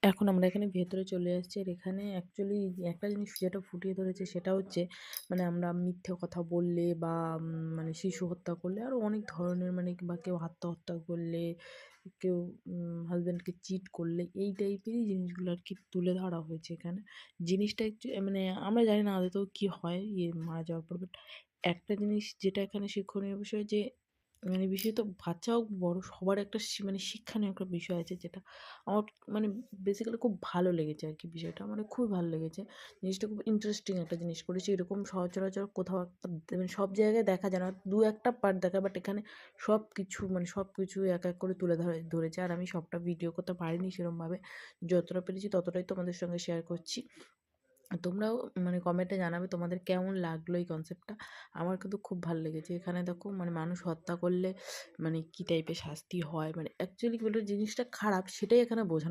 এখন আমরা এখানে ভেতরে চলে এসেছি। আর এখানে অ্যাকচুয়ালি একটা জিনিস যেটা ফুটিয়ে ধরেছে সেটা হচ্ছে মানে আমরা মিথ্যে কথা বললে বা মানে শিশু হত্যা করলে আরও অনেক ধরনের মানে বা কেউ আত্মহত্যা করলে, কেউ হাসব্যান্ডকে চিট করলে এই টাইপেরই জিনিসগুলো আর কি তুলে ধরা হয়েছে এখানে। জিনিসটা একটু মানে আমরা জানি না আদতেও কী হয় মারা যাওয়ার পর। বাট একটা জিনিস যেটা এখানে শিক্ষণীয় বিষয় যে মানে বিশেষত বাচ্চা হোক বড় সবার একটা মানে শিক্ষণীয় একটা বিষয় আছে যেটা আমার মানে বেসিক্যালি খুব ভালো লেগেছে আর কি বিষয়টা। মানে খুবই ভালো লেগেছে। জিনিসটা খুব ইন্টারেস্টিং একটা জিনিস করেছে। এরকম সচরাচর কোথাও একটা মানে সব জায়গায় দেখা যায় না। ২-১টা পার্ট দেখায় বাট এখানে সব কিছু মানে সব কিছুই এক, এক করে তুলে ধরেছে। আর আমি সবটা ভিডিও করতে পারিনি সেরমভাবে। যতটা পেরেছি ততটাই তোমাদের সঙ্গে শেয়ার করছি। তোমরাও মানে কমেন্টে জানাবে তোমাদের কেমন লাগলো এই কনসেপ্টটা। আমার কিন্তু খুব ভালো লেগেছে। এখানে দেখো মানে মানুষ হত্যা করলে মানে কী টাইপের শাস্তি হয়, মানে অ্যাকচুয়ালি কি বলতো জিনিসটা খারাপ সেটাই এখানে বোঝানো